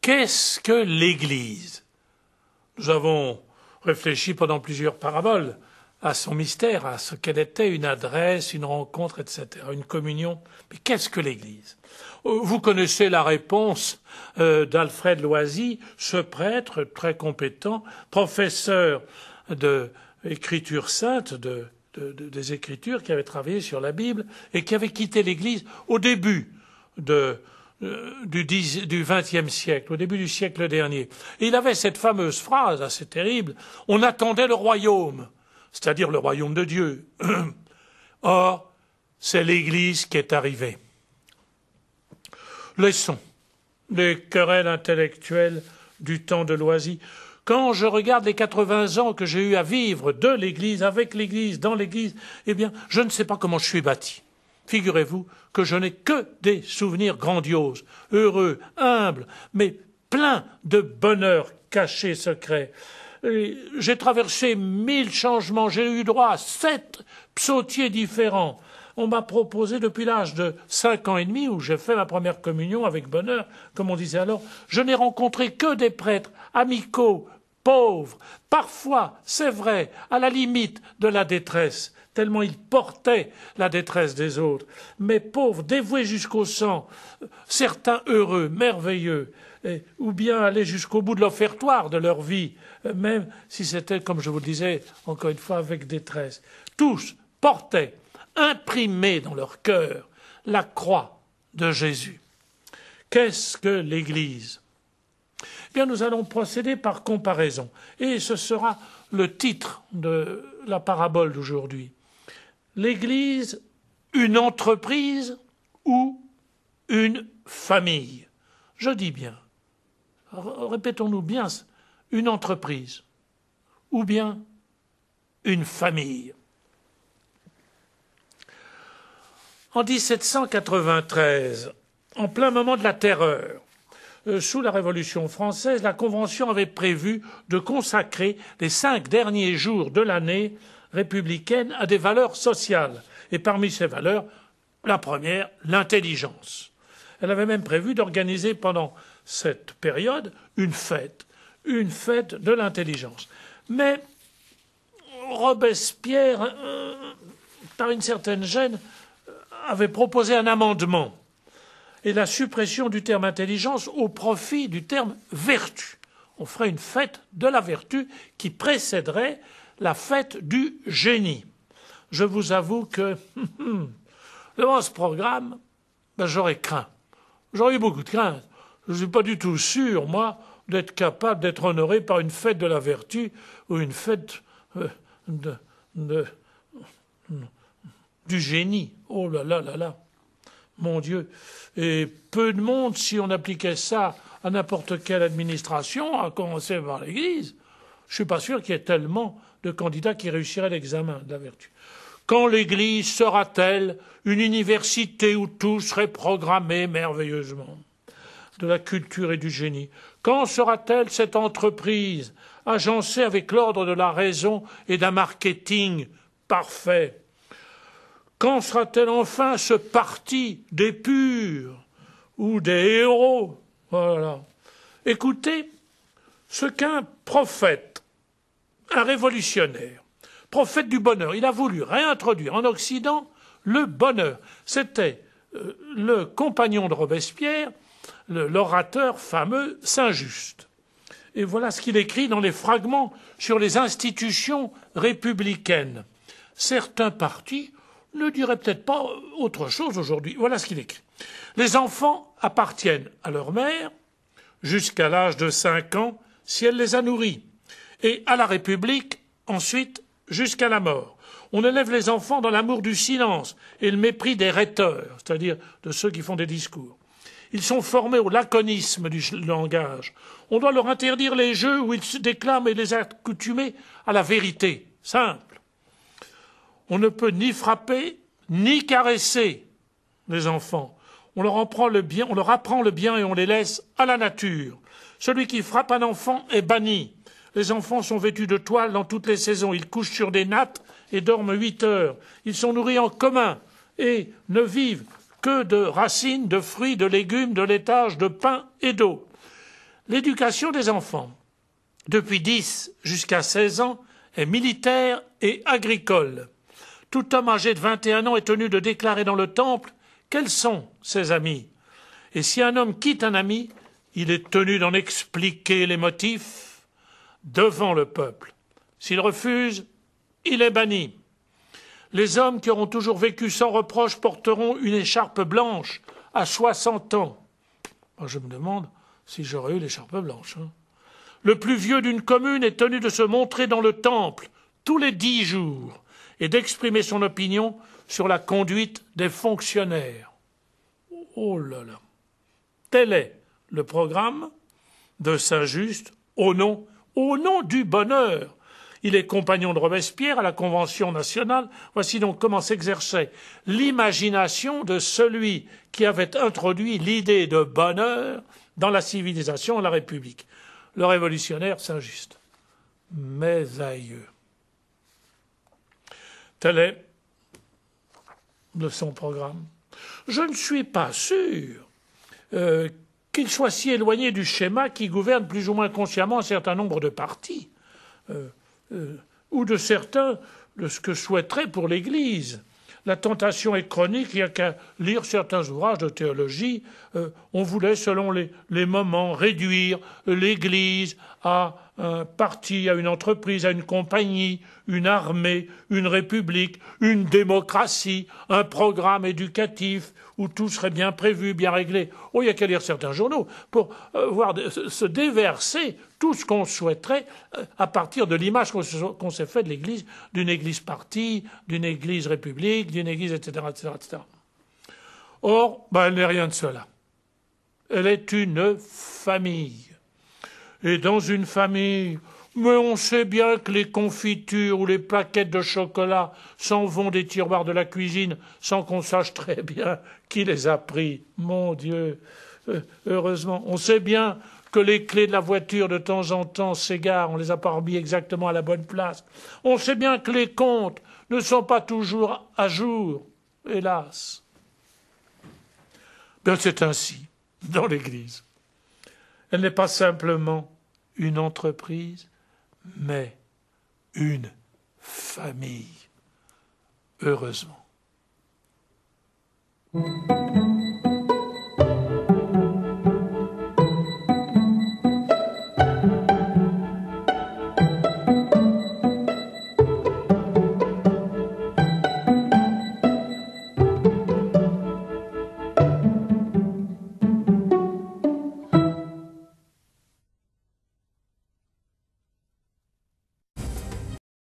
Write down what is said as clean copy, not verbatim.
Qu'est-ce que l'Église? Nous avons réfléchi pendant plusieurs paraboles à son mystère, à ce qu'elle était, une adresse, une rencontre, etc., une communion. Mais qu'est-ce que l'Église? Vous connaissez la réponse d'Alfred Loisy, ce prêtre très compétent, professeur d'écriture sainte, des Écritures, qui avait travaillé sur la Bible et qui avait quitté l'Église au début du XXe siècle, au début du siècle dernier. Et il avait cette fameuse phrase assez terrible: on attendait le royaume, c'est-à-dire le royaume de Dieu. Or, c'est l'Église qui est arrivée. Laissons les querelles intellectuelles du temps de Loisy. Quand je regarde les 80 ans que j'ai eu à vivre de l'Église, avec l'Église, dans l'Église, eh bien, je ne sais pas comment je suis bâti. Figurez-vous que je n'ai que des souvenirs grandioses, heureux, humbles, mais pleins de bonheur caché, secret. J'ai traversé 1000 changements, j'ai eu droit à 7 psautiers différents. On m'a proposé depuis l'âge de 5 ans et demi, où j'ai fait ma première communion avec bonheur, comme on disait alors, je n'ai rencontré que des prêtres amicaux, pauvres, parfois, c'est vrai, à la limite de la détresse, tellement ils portaient la détresse des autres, mais pauvres, dévoués jusqu'au sang, certains heureux, merveilleux, ou bien aller jusqu'au bout de l'offertoire de leur vie, même si c'était, comme je vous le disais, encore une fois, avec détresse. Tous portaient, imprimés dans leur cœur, la croix de Jésus. Qu'est-ce que l'Église? Eh bien, nous allons procéder par comparaison, et ce sera le titre de la parabole d'aujourd'hui. L'Église, une entreprise ou une famille? Je dis bien, répétons-nous bien, une entreprise ou bien une famille. En 1793, en plein moment de la terreur, sous la Révolution française, la Convention avait prévu de consacrer les 5 derniers jours de l'année républicaine à des valeurs sociales. Et parmi ces valeurs, la première, l'intelligence. Elle avait même prévu d'organiser pendant cette période une fête de l'intelligence. Mais Robespierre, par une certaine gêne, avait proposé un amendement et la suppression du terme intelligence au profit du terme vertu. On ferait une fête de la vertu qui précéderait la fête du génie. Je vous avoue que devant ce programme, j'aurais craint. J'aurais eu beaucoup de crainte. Je ne suis pas du tout sûr, moi, d'être capable d'être honoré par une fête de la vertu ou une fête du génie. Oh là là là là, mon Dieu. Et peu de monde, si on appliquait ça à n'importe quelle administration, à commencer par l'Église, je ne suis pas sûr qu'il y ait tellement de candidats qui réussiraient l'examen de la vertu. Quand l'Église sera-t-elle une université où tout serait programmé merveilleusement de la culture et du génie? Quand sera-t-elle cette entreprise agencée avec l'ordre de la raison et d'un marketing parfait? Quand sera-t-elle enfin ce parti des purs ou des héros? Voilà. Écoutez ce qu'un prophète, un révolutionnaire, prophète du bonheur, il a voulu réintroduire en Occident le bonheur. C'était le compagnon de Robespierre, l'orateur fameux Saint-Just. Et voilà ce qu'il écrit dans les fragments sur les institutions républicaines. Certains partis ne diraient peut-être pas autre chose aujourd'hui. Voilà ce qu'il écrit. Les enfants appartiennent à leur mère jusqu'à l'âge de 5 ans, si elle les a nourris, et à la République, ensuite, jusqu'à la mort. On élève les enfants dans l'amour du silence et le mépris des rhéteurs, c'est-à-dire de ceux qui font des discours. Ils sont formés au laconisme du langage. On doit leur interdire les jeux où ils se déclament et les accoutumer à la vérité, simple. On ne peut ni frapper, ni caresser les enfants. On leur apprend le bien et on les laisse à la nature. Celui qui frappe un enfant est banni. Les enfants sont vêtus de toile dans toutes les saisons. Ils couchent sur des nattes et dorment 8 heures. Ils sont nourris en commun et ne vivent que de racines, de fruits, de légumes, de laitage, de pain et d'eau. L'éducation des enfants, depuis 10 jusqu'à 16 ans, est militaire et agricole. Tout homme âgé de 21 ans est tenu de déclarer dans le temple quels sont ses amis. Et si un homme quitte un ami, il est tenu d'en expliquer les motifs devant le peuple. S'il refuse, il est banni. Les hommes qui auront toujours vécu sans reproche porteront une écharpe blanche à 60 ans. Moi, je me demande si j'aurais eu l'écharpe blanche. Le plus vieux d'une commune est tenu de se montrer dans le temple tous les 10 jours et d'exprimer son opinion sur la conduite des fonctionnaires. Oh là là. Tel est le programme de Saint-Just au nom du bonheur. Il est compagnon de Robespierre à la Convention nationale. Voici donc comment s'exerçait l'imagination de celui qui avait introduit l'idée de bonheur dans la civilisation de la République. Le révolutionnaire Saint-Just. Mes aïeux. Tel est de son programme. Je ne suis pas sûr qu'il soit si éloigné du schéma qui gouverne plus ou moins consciemment un certain nombre de partis. Ou de certains de ce que souhaiterait pour l'Église. La tentation est chronique, il n'y a qu'à lire certains ouvrages de théologie. On voulait, selon les moments, réduire l'Église à un parti, à une entreprise, à une compagnie, une armée, une république, une démocratie, un programme éducatif où tout serait bien prévu, bien réglé. Oh, il n'y a qu'à lire certains journaux pour voir se déverser tout ce qu'on souhaiterait à partir de l'image qu'on s'est fait de l'Église, d'une Église parti, d'une Église république, d'une Église, etc., etc., etc. Or, elle n'est rien de cela. Elle est une famille. Et dans une famille, mais on sait bien que les confitures ou les plaquettes de chocolat s'en vont des tiroirs de la cuisine sans qu'on sache très bien qui les a pris. Mon Dieu, heureusement. On sait bien que les clés de la voiture de temps en temps s'égarent, on ne les a pas remis exactement à la bonne place. On sait bien que les comptes ne sont pas toujours à jour, hélas. Bien, c'est ainsi dans l'Église. Elle n'est pas simplement une entreprise, mais une famille. Heureusement.